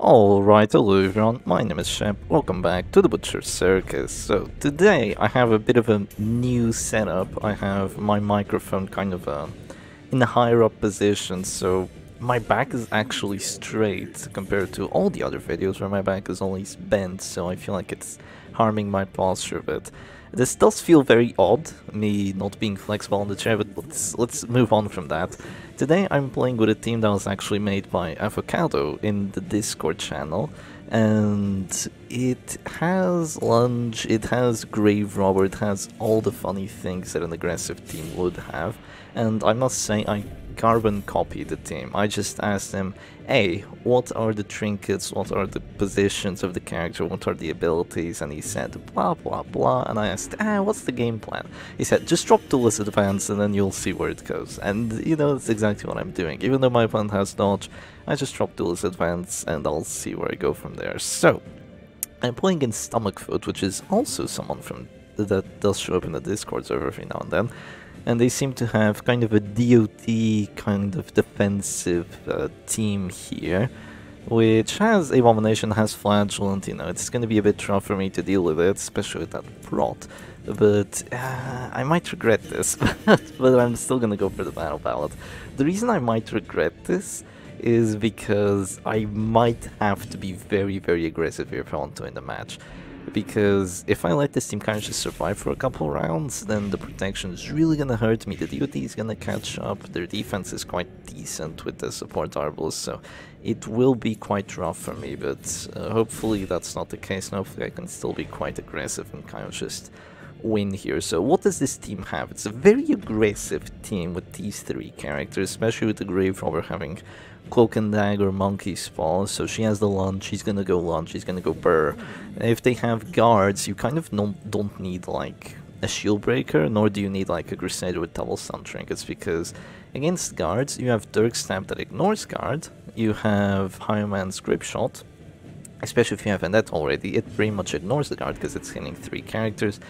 Alright, hello everyone, my name is Shep, welcome back to the Butcher Circus. So today I have a bit of a new setup. I have my microphone kind of in a higher up position, so my back is actually straight compared to all the other videos where my back is always bent, so I feel like it's harming my posture a bit. This does feel very odd, me not being flexible on the chair, but let's move on from that. Today I'm playing with a team that was actually made by Avocado in the Discord channel, and it has Lunge, it has Grave Robber, it has all the funny things that an aggressive team would have, and I must say I carbon copied the team. I just asked them, hey, what are the trinkets, what are the positions of the character, what are the abilities, and he said blah blah blah, and I asked, what's the game plan? He said, just drop Duelist Advance and then you'll see where it goes. And you know, that's exactly what I'm doing. Even though my opponent has dodge, I just drop Duelist Advance and I'll see where I go from there. So, I'm playing in Stomachfoot, which is also someone from that does show up in the Discord server every now and then. And they seem to have kind of a DOT kind of defensive team here, which has Abomination, has Flagellant, you know, it's going to be a bit rough for me to deal with it, especially with that prot. But I might regret this, but I'm still going to go for the Battle Ballad. The reason I might regret this is because I might have to be very, very aggressive here if I want to win the match. Because if I let this team kind of just survive for a couple rounds, then the protection is really gonna hurt me. The DOT is gonna catch up, their defense is quite decent with the support Arbals, so it will be quite rough for me, but hopefully that's not the case, and hopefully I can still be quite aggressive and kind of just win here. So what does this team have? It's a very aggressive team with these three characters, especially with the Grave Robber having Cloak and Dagger, Monkey's Paw, so she has the Lunge, she's gonna go Lunge, she's gonna go Burr. If they have guards, you kind of don't need like a Shield Breaker, nor do you need like a Crusader with double stun trinkets, because against guards you have Dirk Stab that ignores guard, you have Highman's Grip Shot, especially if you have Vendetta already, it pretty much ignores the guard because it's hitting three characters,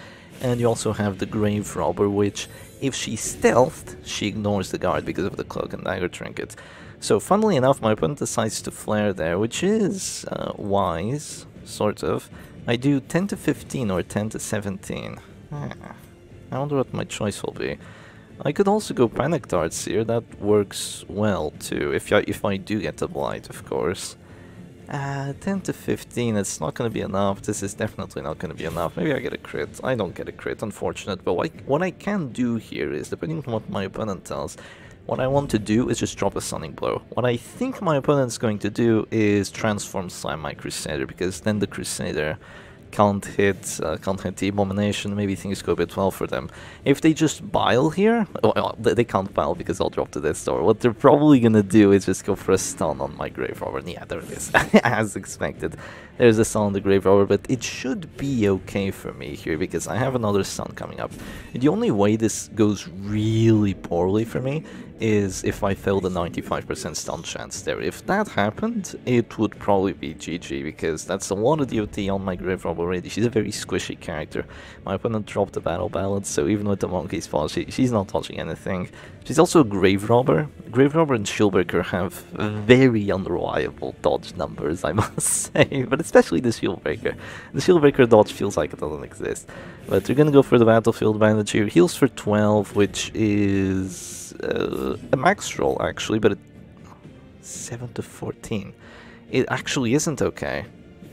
and you also have the Grave Robber, which if she's stealthed, she ignores the guard because of the Cloak and Dagger trinket. So funnily enough, my opponent decides to flare there, which is wise, sort of. I do 10 to 15 or 10 to 17. I wonder what my choice will be. I could also go Panic Darts here, that works well too, if I do get the Blight, of course. 10 to 15, it's not going to be enough, this is definitely not going to be enough. Maybe I get a crit. I don't get a crit, unfortunate, but what I can do here is, depending on what my opponent tells, what I want to do is just drop a Stunning Blow. What I think my opponent's going to do is Transform Slam my Crusader, because then the Crusader can't hit the Abomination, maybe things go a bit well for them. If they just Bile here, well, they can't Bile because I'll drop to this door. What they're probably gonna do is just go for a stun on my Grave Robber. Yeah, there it is, as expected. There's a stun on the Grave Robber, but it should be okay for me here because I have another stun coming up. The only way this goes really poorly for me is if I fail the 95% stun chance there. If that happened, it would probably be GG, because that's a lot of DOT on my Grave Robber already. She's a very squishy character. My opponent dropped the Battle Ballad, so even with the Monkey's Paw, she's not touching anything. She's also a Grave Robber. Grave Robber and Shieldbreaker have very unreliable dodge numbers, I must say, but especially the Shieldbreaker. The Shieldbreaker dodge feels like it doesn't exist. But we're gonna go for the Battlefield Bandage here. Heals for 12, which is a max roll actually, but 7 to 14. It actually isn't okay.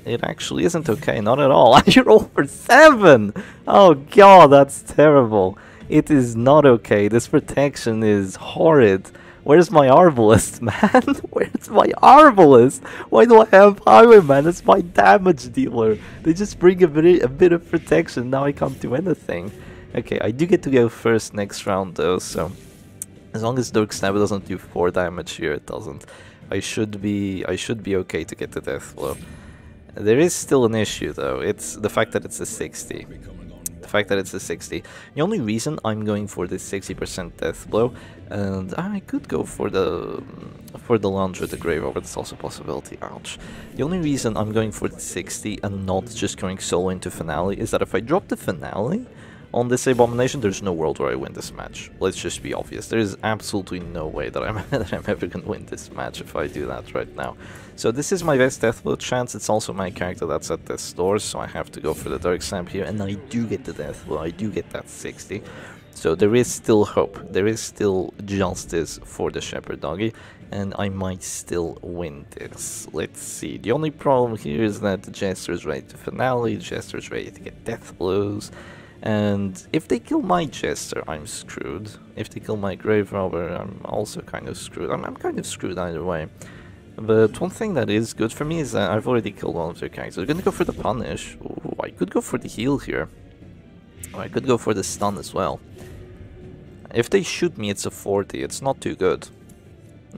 It actually isn't okay, not at all. I roll for 7! Oh god, that's terrible. It is not okay. This protection is horrid. Where's my Arbalist, man? Where's my Arbalist? Why do I have Highwayman as my damage dealer? They just bring a bit of protection, now I can't do anything. Okay, I do get to go first next round though, so as long as Dirk Stab doesn't do 4 damage here, it doesn't. I should be okay to get the death blow. There is still an issue though, it's the fact that it's a 60. The only reason I'm going for this 60% death blow, and I could go for the Lunge with the Grave Robber, that's also a possibility, ouch. The only reason I'm going for the 60 and not just going solo into Finale is that if I drop the Finale, on this Abomination, there's no world where I win this match. Let's just be obvious. There is absolutely no way that I'm, that I'm ever going to win this match if I do that right now. So this is my best Deathblow chance. It's also my character that's at death's door, so I have to go for the Dark Stab here. And I do get the Deathblow. I do get that 60. So there is still hope. There is still justice for the Shepherd Doggy. And I might still win this. Let's see. The only problem here is that the Jester is ready to finale. The Jester is ready to get death blows. And if they kill my Jester, I'm screwed. If they kill my Grave Robber, I'm also kind of screwed. I'm kind of screwed either way. But one thing that is good for me is that I've already killed one of their characters. They're gonna go for the punish. Ooh, I could go for the heal here. Or I could go for the stun as well. If they shoot me, it's a 40. It's not too good.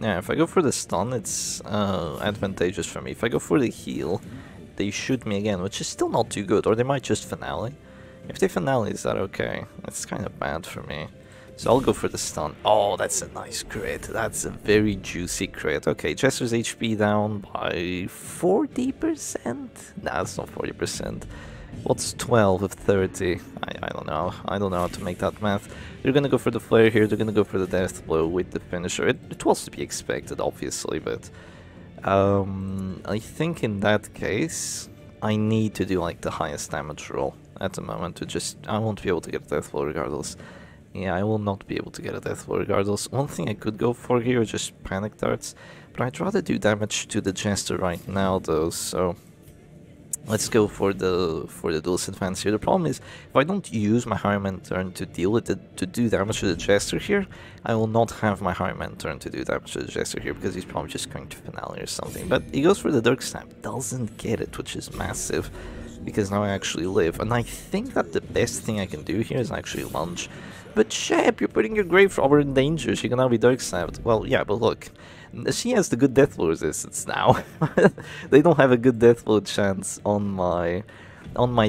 Yeah, if I go for the stun, it's advantageous for me. If I go for the heal, they shoot me again, which is still not too good. Or they might just finale. If they finale, is that okay? That's kind of bad for me. So I'll go for the stun. Oh, that's a nice crit. That's a very juicy crit. Okay, Jester's HP down by 40%? Nah, it's not 40%. What's 12 of 30? I don't know. I don't know how to make that math. They're gonna go for the flare here. They're gonna go for the death blow with the finisher. It was to be expected, obviously, but I think in that case, I need to do like the highest damage roll at the moment to just... I won't be able to get a death blow regardless. Yeah, I will not be able to get a death blow regardless. One thing I could go for here is just panic darts, but I'd rather do damage to the Jester right now though, so let's go for the duelist advance here. The problem is, if I don't use my Highwayman turn to deal with it, to do damage to the Jester here, I will not have my Highwayman turn to do damage to the Jester here, because he's probably just going to finale or something. But he goes for the Dark Stab, doesn't get it, which is massive, because now I actually live. And I think that the best thing I can do here is actually lunge. But Shep, you're putting your Grave Robber in danger, she can now be Dark Stabbed. Well, yeah, but look, she has the good death blow resistance now. They don't have a good death blow chance on my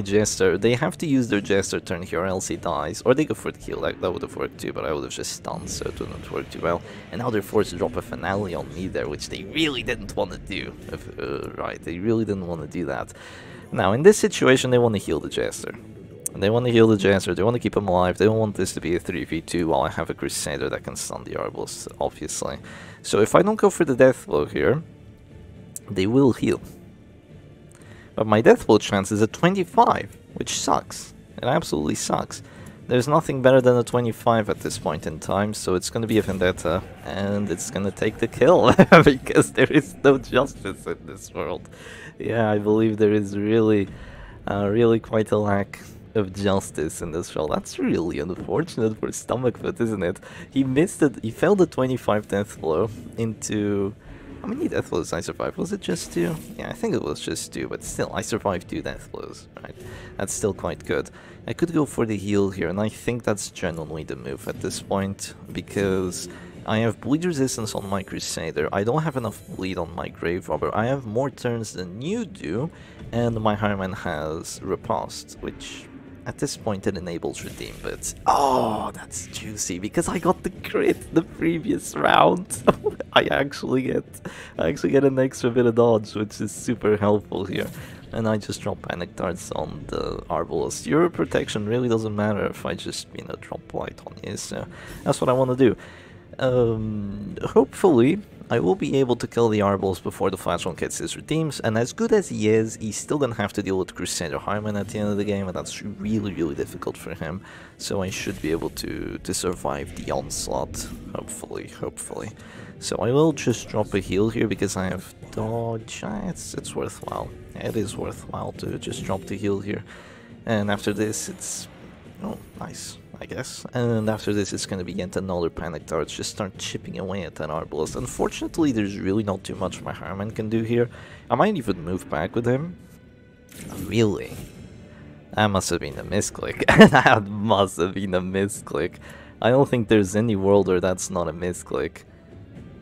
Jester. They have to use their Jester turn here or else he dies. Or they go for the kill, that would have worked too, but I would have just stunned, so it wouldn't work too well. And now they're forced to drop a finale on me there, which they really didn't want to do. Right, they really didn't want to do that. Now, in this situation, they want to heal the Jester. They want to heal the Jester, they want to keep him alive, they don't want this to be a 3v2 while I have a Crusader that can stun the Arbals, obviously. So if I don't go for the death blow here, they will heal. But my death blow chance is a 25, which sucks. It absolutely sucks. There's nothing better than a 25 at this point in time, so it's going to be a Vendetta, and it's going to take the kill, because there is no justice in this world. Yeah, I believe there is really quite a lack of justice in this world. That's really unfortunate for Stomachfoot, isn't it? He missed it, he failed the 25 death blow into... How many death blows I survived? Was it just 2? Yeah, I think it was just 2, but still, I survived 2 death blows, right? That's still quite good. I could go for the heal here, and I think that's genuinely the move at this point, because I have bleed resistance on my Crusader, I don't have enough bleed on my Grave Robber, I have more turns than you do, and my Highwayman has Riposte, which at this point it enables Redeem, but oh, that's juicy, because I got the crit the previous round. I actually get an extra bit of dodge, which is super helpful here. And I just drop Panic Darts on the Arbalest. Your protection really doesn't matter if I just, you know, drop Light on you, so that's what I want to do. Hopefully I will be able to kill the Arbalest before the Flashbomb gets his redeems, and as good as he is, he's still gonna have to deal with Crusader Highwayman at the end of the game, and that's really difficult for him, so I should be able to survive the onslaught, hopefully. So I will just drop a heal here because I have dodge. It's worthwhile. It is worthwhile to just drop the heal here, and after this it's... oh, nice, I guess. And after this it's going to be yet another Panic Dart, just start chipping away at that Arbalest. Unfortunately, there's really not too much my Highwayman can do here. I might even move back with him. Really? That must have been a misclick. That must have been a misclick. I don't think there's any world where that's not a misclick.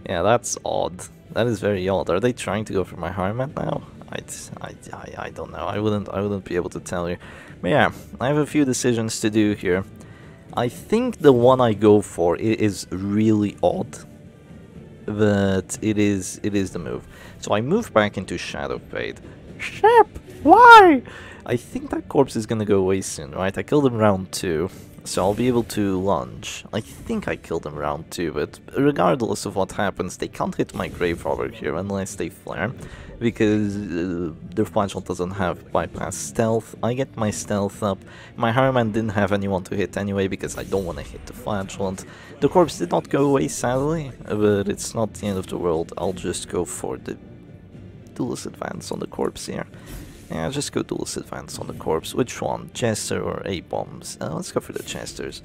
Yeah, that's odd. That is very odd. Are they trying to go for my Highwayman now? I don't know. I wouldn't be able to tell you. But yeah, I have a few decisions to do here. I think the one I go for is really odd, but it is the move. So I move back into Shadow Fade. Shep, Why? I think that corpse is gonna go away soon, right? I killed him round 2, so I'll be able to lunge. I think I killed him round 2, but regardless of what happens, they can't hit my grave robber here unless they flare, because their flagellant doesn't have bypass stealth. I get my stealth up. My Harman didn't have anyone to hit anyway, because I don't want to hit the flagellant. The corpse did not go away, sadly, but it's not the end of the world. I'll just go for the duelist advance on the corpse here. Yeah, just go duelist advance on the corpse. Which one? Jester or A-bombs? Let's go for the Jesters.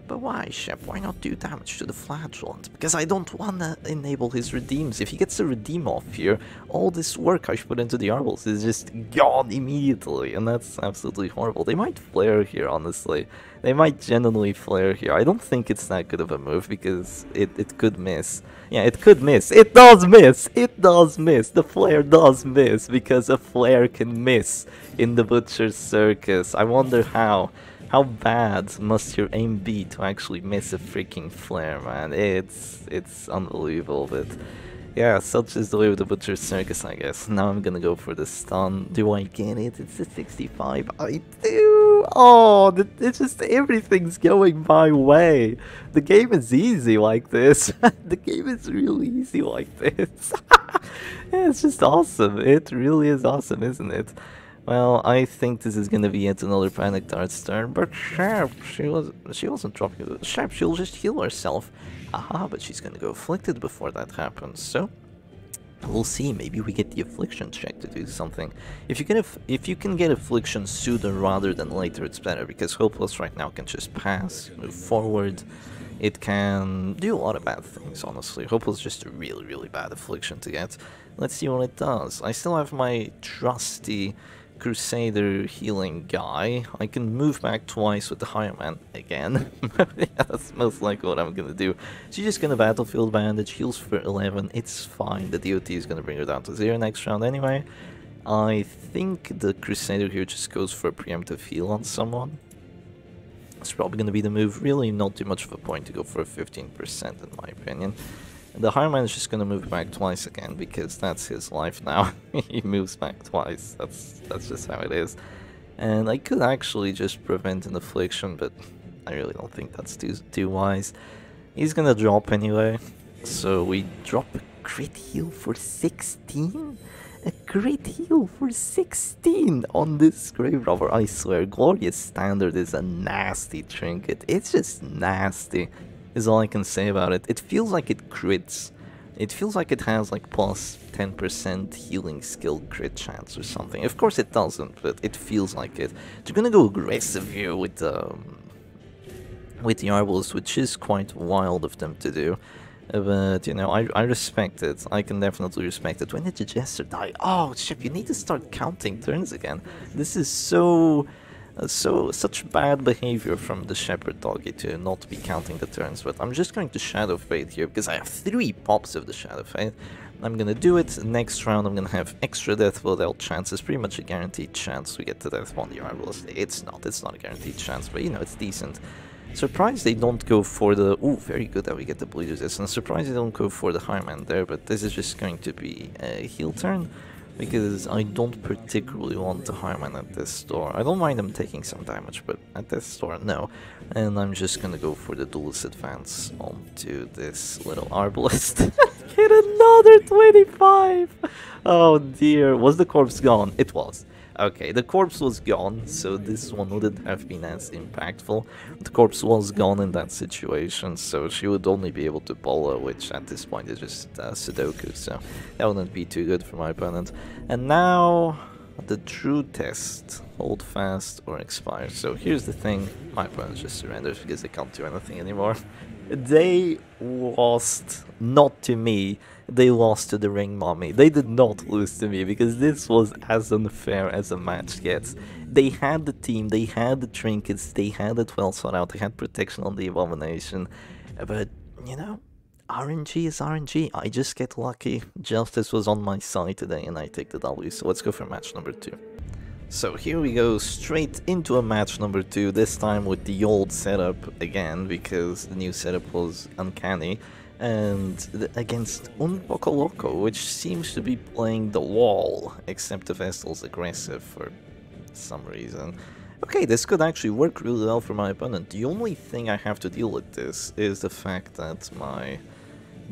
But why, Shep? Why not do damage to the flagellant? Because I don't want to enable his redeems. If he gets a redeem off here, all this work I've put into the Arbals is just gone immediately, and that's absolutely horrible. They might flare here, honestly. They might genuinely flare here. I don't think it's that good of a move, because it could miss. Yeah, it could miss. It does miss! It does miss! The flare does miss, because a flare can miss in the Butcher's Circus. I wonder how. How bad must your aim be to actually miss a freaking flare, man? It's unbelievable, but yeah, such is the way of the Butcher's Circus, I guess. Now I'm gonna go for the stun. Do I get it? It's a 65. I do! Oh, it's just everything's going my way. The game is easy like this. The game is really easy like this. Yeah, it's just awesome. It really is awesome, isn't it? Well, I think this is gonna be yet another Panic Dart's turn, but Sharp, she wasn't dropping it. Sharp, she'll just heal herself. Aha, but she's gonna go Afflicted before that happens, so we'll see. Maybe we get the Affliction check to do something. If you can get Affliction sooner rather than later, it's better, because Hopeless right now can just pass, move forward. It can do a lot of bad things, honestly. Hopeless is just a really, really bad Affliction to get. Let's see what it does. I still have my trusty Crusader healing guy. I can move back twice with the Higher Man again. Yeah, that's most likely what I'm gonna do. She's just gonna Battlefield Bandage, heals for 11, it's fine. The DOT is gonna bring her down to 0 next round anyway. I think the Crusader here just goes for a preemptive heal on someone. It's probably gonna be the move. Really not too much of a point to go for a 15% in my opinion. The Higher Man is just gonna move back twice again, because that's his life now. He moves back twice, that's just how it is. And I could actually just prevent an Affliction, but I really don't think that's too wise. He's gonna drop anyway, so we drop a crit heal for 16? A crit heal for 16 on this Grave Robber, I swear. Glorious Standard is a nasty trinket, it's just nasty. Is all I can say about it. It feels like it crits. It feels like it has like plus 10% healing skill crit chance or something. Of course it doesn't, but it feels like it. They're gonna go aggressive here with the Arbals, which is quite wild of them to do. But, you know, I respect it. I can definitely respect it. When did the Jester die? Oh, shit, you need to start counting turns again. This is such bad behavior from the Shepherd Doggy to not be counting the turns, but I'm just going to Shadow Fade here, because I have 3 pops of the Shadow Fade. I'm gonna do it. Next round I'm gonna have extra death without chance. It's pretty much a guaranteed chance we get to death on the Arbals. It's not a guaranteed chance, but you know, it's decent. Surprised they don't go for the... Ooh, very good that we get the bleed resistance. Surprised they don't go for the High Man there, but this is just going to be a heal turn, because I don't particularly want the High Man at this store. I don't mind them taking some damage, but at this store, no. And I'm just gonna go for the Duelist Advance onto this little Arbalist. Get another 25! Oh dear, was the corpse gone? It was. Okay, the corpse was gone, so this one wouldn't have been as impactful. The corpse was gone in that situation, so she would only be able to Bola, which at this point is just Sudoku, so that wouldn't be too good for my opponent. And now, the true test. Hold fast or expire. So here's the thing, my opponent just surrenders because they can't do anything anymore. They lost, not to me, they lost to the Ring Mommy. They did not lose to me, because this was as unfair as a match gets. They had the team, they had the trinkets, they had it well thought out, they had protection on the Abomination, but, you know, RNG is RNG. I just get lucky. Justice was on my side today and I take the W, so let's go for match number 2. So here we go, straight into a match number 2, this time with the old setup again, because the new setup was uncanny. and against Un Poco Loco, which seems to be playing the wall, except the Vestal's aggressive for some reason. Okay, this could actually work really well for my opponent. The only thing I have to deal with this is the fact that my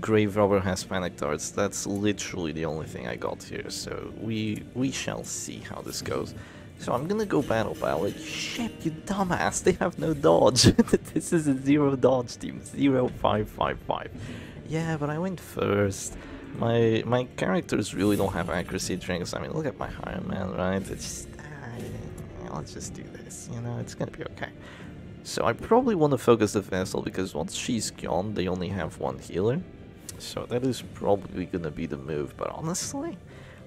Grave Robber has Panic Darts. That's literally the only thing I got here, so we shall see how this goes. So I'm gonna go Battle Ballad. Shit, you dumbass, they have no dodge. This is a 0 dodge team, 0-5-5-5. Yeah, but I went first. My characters really don't have accuracy drinks. I mean, look at my Iron Man, right? It's just, let's just do this, you know, it's gonna be okay. So I probably want to focus the Vestal, because once she's gone, they only have one healer. So that is probably gonna be the move, but honestly,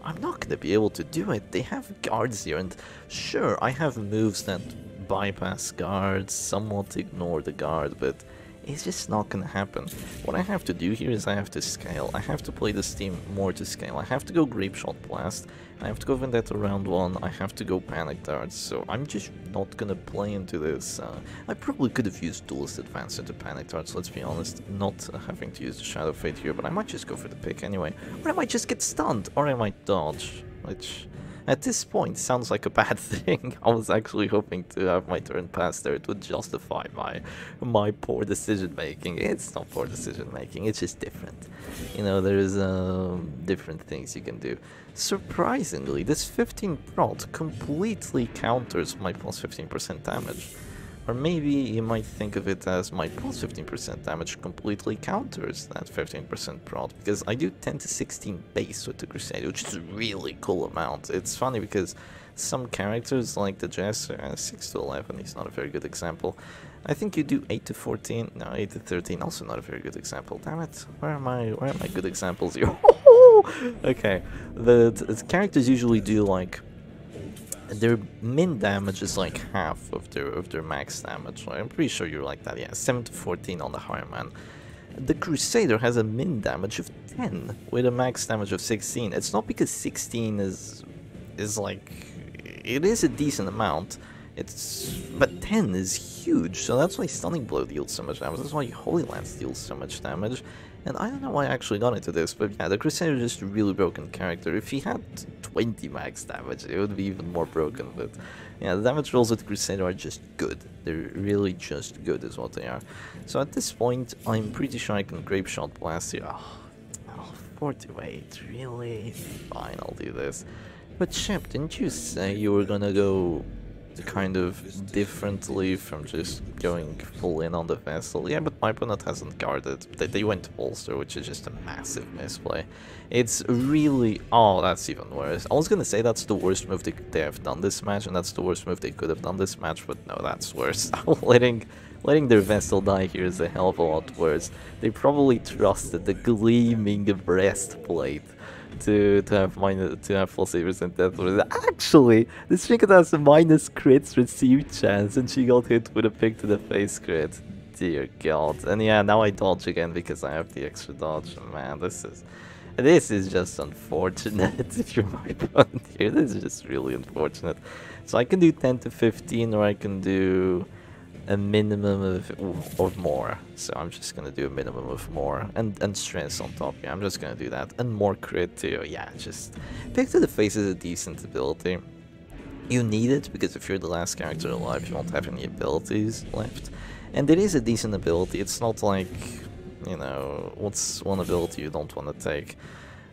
I'm not gonna be able to do it. They have guards here, and sure, I have moves that bypass guards, somewhat ignore the guard, but it's just not gonna happen. What I have to do here is I have to scale. I have to play this team more to scale. I have to go Grape Shot Blast, I have to go Vendetta round 1, I have to go Panic Darts, so I'm just not gonna play into this. I probably could have used Duelist Advance into Panic Darts, let's be honest, not having to use the Shadow Fate here, but I might just go for the pick anyway. Or I might just get stunned, or I might dodge, which at this point sounds like a bad thing. I was actually hoping to have my turn pass there. It would justify my poor decision making. It's not poor decision making, it's just different. You know, there's different things you can do. Surprisingly, this 15 prot completely counters my plus 15% damage. Or maybe you might think of it as my plus 15% damage completely counters that 15% prot, because I do 10 to 16 base with the Crusader, which is a really cool amount. It's funny because some characters like the Jester, 6 to 11, he's not a very good example. I think you do 8 to 14, no, 8 to 13, also not a very good example. Damn it, where are my good examples here? Okay, the characters usually do like, their min damage is like half of their max damage. I'm pretty sure you're like that, yeah, 7 to 14 on the Iron Man. The Crusader has a min damage of 10 with a max damage of 16. It's not because 16 is like, it is a decent amount, but 10 is huge, so that's why Stunning Blow deals so much damage, that's why Holy Lance deals so much damage. And I don't know why I actually got into this, but yeah, the Crusader is just a really broken character. If he had 20 max damage, it would be even more broken, but yeah, the damage rolls with the Crusader are just good. They're really just good is what they are. So at this point, I'm pretty sure I can Grape Shot Blast here. Oh, 4 to 8, really? Fine, I'll do this. But Shep, didn't you say you were gonna go kind of differently from just going full in on the Vestal? Yeah, but my opponent hasn't guarded. They went to bolster, which is just a massive misplay. It's really... oh, that's even worse. I was gonna say that's the worst move they have done this match, and that's the worst move they could have done this match, but no, that's worse. letting their Vestal die here is a hell of a lot worse. They probably trusted the gleaming breastplate to have full savers and death. Actually, this chick has a minus crits received chance, and she got hit with a pick to the face crit. Dear God. And yeah, now I dodge again because I have the extra dodge. Man, this is just unfortunate. If you're my opponent here, this is just really unfortunate. So I can do 10 to 15, or I can do a minimum of more. So I'm just gonna do a minimum of more, and stress on top. Yeah, I'm just gonna do that, and more crit too. Yeah, just pick to the face is a decent ability. You need it because if you're the last character alive, you won't have any abilities left, and it is a decent ability. It's not like, you know, what's one ability you don't want to take,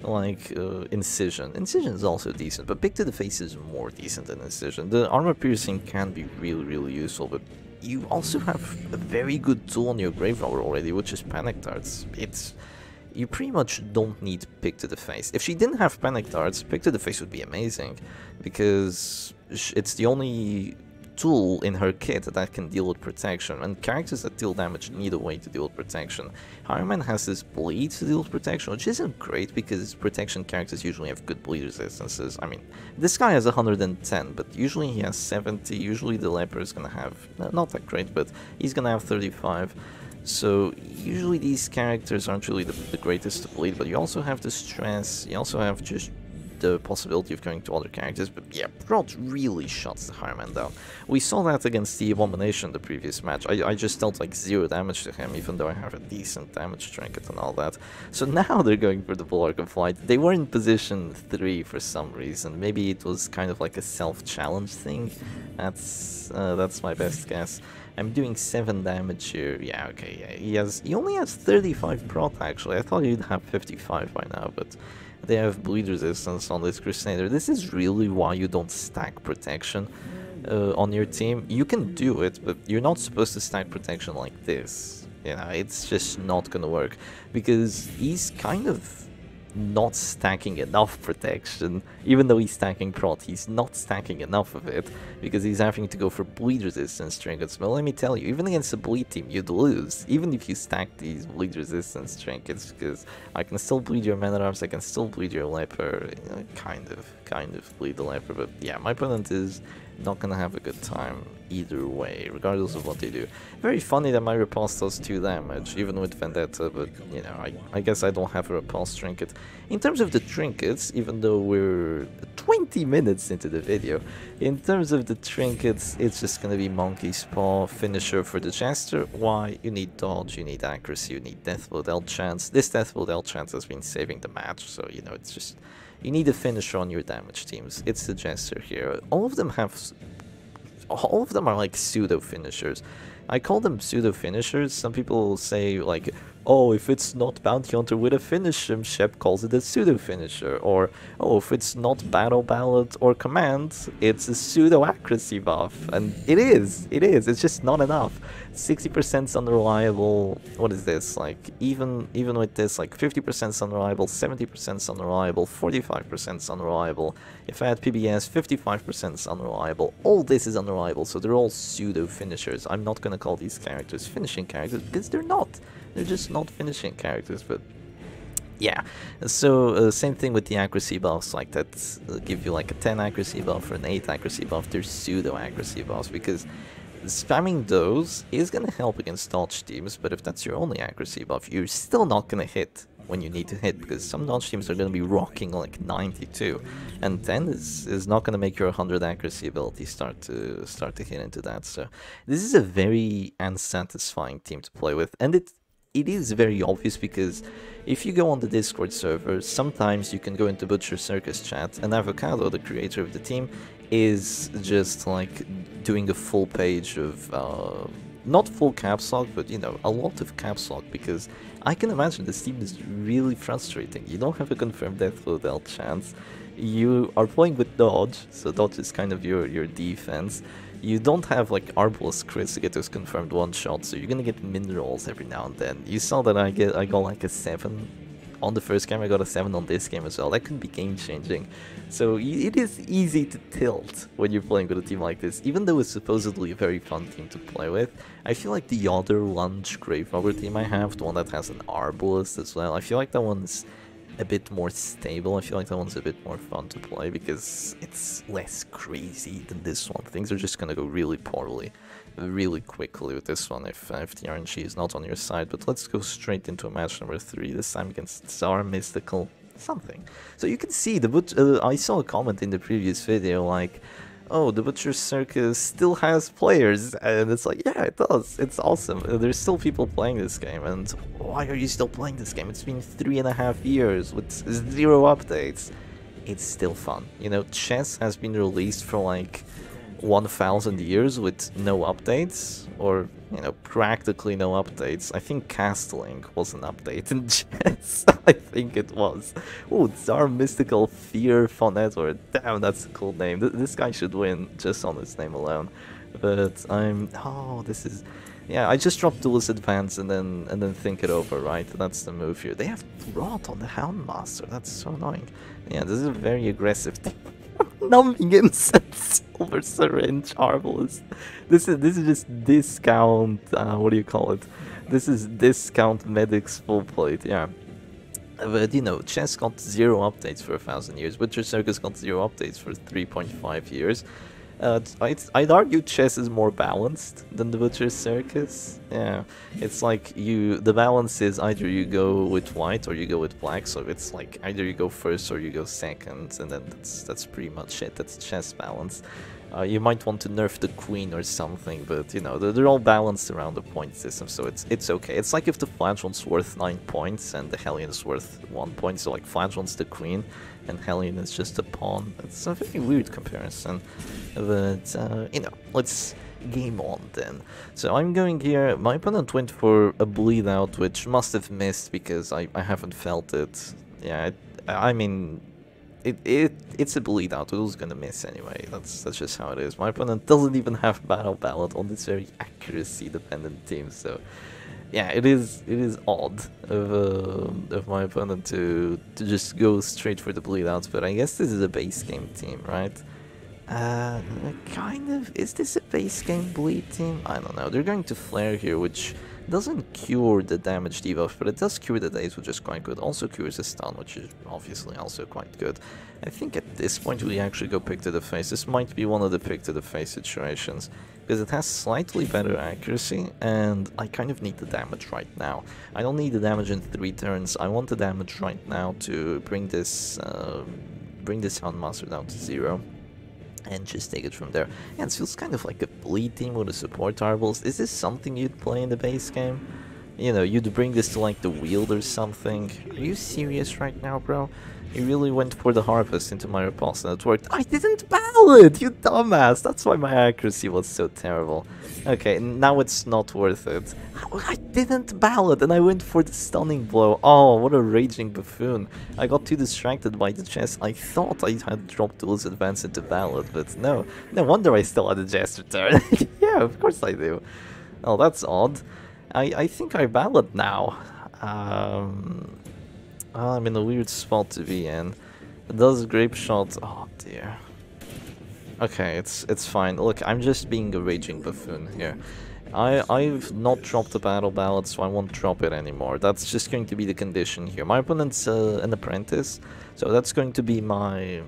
like Incision. Incision is also decent, but pick to the face is more decent than Incision. The armor piercing can be really useful, but you also have a very good tool on your Grave Robber already, which is Panic Darts. You pretty much don't need Pick to the Face. If she didn't have Panic Darts, Pick to the Face would be amazing, because it's the only tool in her kit that can deal with protection, and characters that deal damage need a way to deal with protection. Iron Man has this bleed to deal with protection, which isn't great because protection characters usually have good bleed resistances. I mean, this guy has 110, but usually he has 70, usually the leper is gonna have, not that great, but he's gonna have 35. So usually these characters aren't really the greatest to bleed, but you also have the stress, you also have just the possibility of going to other characters, but yeah, Prot really shuts the Hireman down. We saw that against the Abomination the previous match. I just dealt like 0 damage to him, even though I have a decent damage trinket and all that. So now they're going for the Bulwark of Light. They were in position 3 for some reason. Maybe it was kind of like a self-challenge thing. That's my best guess. I'm doing 7 damage here. Yeah, okay, yeah. He only has 35 prot actually. I thought he'd have 55 by now, but they have bleed resistance on this Crusader. This is really why you don't stack protection on your team. You can do it, but you're not supposed to stack protection like this. You know, it's just not gonna work, because he's kind of not stacking enough protection. Even though he's stacking prot, he's not stacking enough of it, because he's having to go for bleed resistance trinkets. But let me tell you, even against a bleed team, you'd lose, even if you stack these bleed resistance trinkets, because I can still bleed your Man at Arms, I can still bleed your leper, you know, kind of bleed the leper, but yeah, my opponent is not gonna have a good time either way, regardless of what they do. Very funny that my repulse does 2 damage, even with Vendetta, but you know, I guess I don't have a repulse trinket. In terms of the trinkets, even though we're 20 minutes into the video, in terms of the trinkets, it's just gonna be Monkey's Paw, finisher for the Jester. Why? You need dodge, you need accuracy, you need Deathblow Dealt Chance. This Deathblow Dealt Chance has been saving the match, so you know, it's just, you need a finisher on your damage teams. It's the Jester here. All of them are like pseudo finishers. I call them pseudo finishers. Some people say like, oh, if it's not Bounty Hunter with a finish, Shep calls it a pseudo finisher. Or, oh, if it's not Battle Ballad or Command, it's a pseudo accuracy buff. And it is, it's just not enough. 60% unreliable. What is this? Like, even with this, like 50% unreliable, 70% unreliable, 45% unreliable. If I had PBS, 55% unreliable. All this is unreliable, so they're all pseudo finishers. I'm not gonna call these characters finishing characters, because they're not. They're just not finishing characters, but yeah. So same thing with the accuracy buffs, like that give you like a 10 accuracy buff or an 8 accuracy buff. They're pseudo accuracy buffs, because spamming those is gonna help against dodge teams, but if that's your only accuracy buff, you're still not gonna hit when you need to hit, because some dodge teams are going to be rocking like 92, and 10 is not going to make your 100 accuracy ability start to hit into that. So this is a very unsatisfying team to play with, and it is very obvious, because if you go on the Discord server, sometimes you can go into Butcher Circus chat, and Avocado, the creator of the team, is just like doing a full page of not full caps lock, but you know, a lot of caps lock, because I can imagine this team is really frustrating. You don't have a confirmed Deathblow Dealt Chance, you are playing with dodge, so dodge is kind of your defense. You don't have like Arbalest crits to get those confirmed one-shots, so you're gonna get min rolls every now and then. You saw that I got like a 7 on the first game, I got a 7 on this game as well. That could be game-changing. So it is easy to tilt when you're playing with a team like this, even though it's supposedly a very fun team to play with. I feel like the other Lunge Grave Robber team I have, the one that has an Arbalest as well, I feel like that one's a bit more stable. I feel like that one's a bit more fun to play, because it's less crazy than this one. Things are just gonna go really poorly, really quickly with this one if the RNG is not on your side. But let's go straight into match number 3, this time against Tsar Mystical something. So you can see I saw a comment in the previous video like, oh, the Butcher Circus still has players, and it's like, yeah, it does, it's awesome. There's still people playing this game, and why are you still playing this game? It's been 3.5 years with 0 updates. It's still fun. You know, chess has been released for like 1,000 years with no updates, or, you know, practically no updates. I think Castling was an update in chess. I think it was. Oh, Tsar Mystical Fear Fonetor. Damn, that's a cool name. This guy should win just on his name alone. But oh, this is, yeah, I just dropped Duelist Advance and then think it over, right? That's the move here. They have Rot on the Houndmaster. That's so annoying. Yeah, this is a very aggressive team. Numbing Incense, Silver Syringe, Arbalest. This is just discount, what do you call it? This is discount Medics full plate, yeah. But you know, chess got 0 updates for 1,000 years, Butcher Circus got 0 updates for 3.5 years. I'd argue chess is more balanced than the Butcher's Circus. Yeah, it's like the balance is either you go with white or you go with black, so it's like either you go first or you go second, and then that's pretty much it. That's chess balance. You might want to nerf the queen or something, but you know, they're all balanced around the point system, so it's okay. It's like if the Flagellan's worth 9 points and the Hellion is worth 1 point, so like Flagellan's the queen and Hellion is just a pawn. It's a very weird comparison, but you know, let's game on then. So I'm going here. My opponent went for a bleed out, which must have missed because I haven't felt it. Yeah, I mean, it's a bleed out. It was gonna miss anyway. That's just how it is. My opponent doesn't even have battle ballad on this very accuracy dependent team, so yeah, it is odd of my opponent to just go straight for the bleed out. But I guess this is a base game team, right? Kind of. Is this a base game bleed team? I don't know. They're going to flare here, which doesn't cure the damage debuff, but it does cure the daze, which is quite good. Also cures the stun, which is obviously also quite good. I think at this point we actually go pick to the face. This might be one of the pick to the face situations, because it has slightly better accuracy, and I kind of need the damage right now. I don't need the damage in 3 turns. I want the damage right now to bring this Houndmaster down to 0. And just take it from there. Yeah, it feels kind of like a bleed team with a support Tarbles. Is this something you'd play in the base game? You know, you'd bring this to like the Wield or something. Are you serious right now, bro? You really went for the Harvest into my Repulse and it worked. I didn't ballad, you dumbass! That's why my accuracy was so terrible. Okay, now it's not worth it. I didn't ballad and I went for the stunning blow. Oh, what a raging buffoon. I got too distracted by the chess. I thought I had dropped Duel's Advance into ballad, but no. No wonder I still had a Jester turn. Yeah, of course I do. Oh, that's odd. I think I ballad now. I'm in a weird spot to be in. It does Grape Shot. Oh dear. Okay, it's fine. Look, I'm just being a raging buffoon here. I've not dropped the battle ballad, so I won't drop it anymore. That's just going to be the condition here. My opponent's an apprentice, so that's going to be my...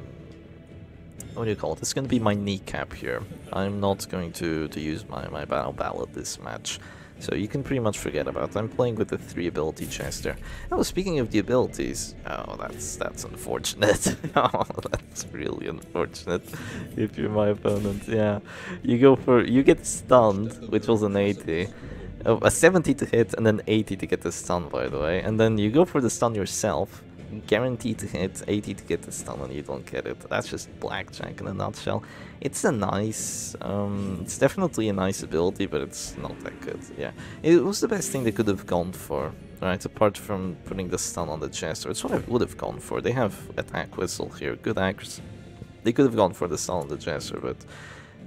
what do you call it? It's going to be my kneecap here. I'm not going to use my battle ballad this match. So you can pretty much forget about it. I'm playing with the 3 ability Chester. Oh, speaking of the abilities, oh, that's unfortunate. Oh, that's really unfortunate. If you're my opponent, yeah, you get stunned, which was an 80, a 70 to hit, and then 80 to get the stun, by the way, and then you go for the stun yourself. Guaranteed to hit, 80 to get the stun and you don't get it. That's just blackjack in a nutshell. It's a nice, it's definitely a nice ability, but it's not that good. Yeah, it was the best thing they could have gone for, right? Apart from putting the stun on the chest, or it's what I would have gone for. They have attack whistle here, good accuracy. They could have gone for the stun on the jester, but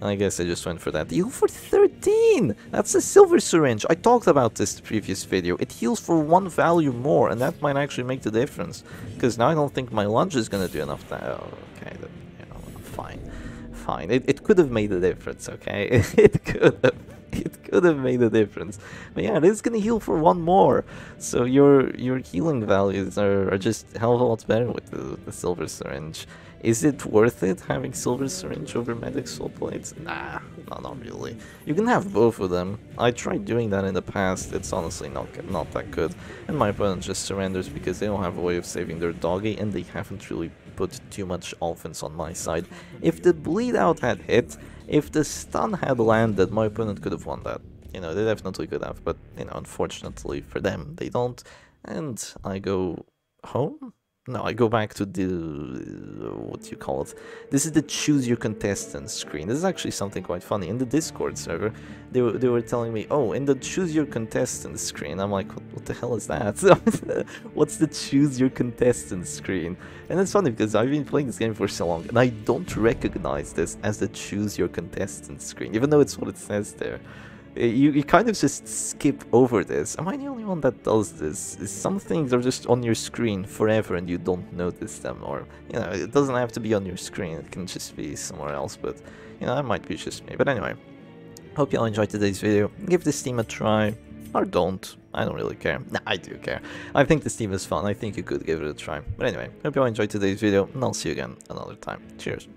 I guess I just went for that. Heal for 13! That's a silver syringe. I talked about this in the previous video. It heals for 1 value more, and that might actually make the difference. Because now I don't think my lunge is gonna do enough damage. Oh, okay, then, you know, fine. Fine. It could have made a difference, okay? It could have made a difference. But yeah, it is gonna heal for 1 more. So your healing values are just a hell of a lot better with the silver syringe. Is it worth it having silver syringe over medic soul plates? Nah, not really. You can have both of them. I tried doing that in the past. It's honestly not that good. And my opponent just surrenders because they don't have a way of saving their doggy, and they haven't really put too much offense on my side. If the bleed out had hit, if the stun had landed, my opponent could have won that. You know, they definitely could have, but you know, unfortunately for them, they don't. And I go home? No, I go back to the, what do you call it? This is the choose your contestant screen. This is actually something quite funny. In the Discord server, they were telling me, oh, in the choose your contestant screen. I'm like, what the hell is that? What's the choose your contestant screen? And it's funny because I've been playing this game for so long, and I don't recognize this as the choose your contestant screen, even though it's what it says there. You kind of just skip over this. Am I the only one that does this? Some things are just on your screen forever and you don't notice them, or, you know, it doesn't have to be on your screen, it can just be somewhere else, but, you know, that might be just me. But anyway, hope you all enjoyed today's video. Give this team a try, or don't. I don't really care. Nah, I do care. I think this team is fun. I think you could give it a try. But anyway, hope you all enjoyed today's video, and I'll see you again another time. Cheers.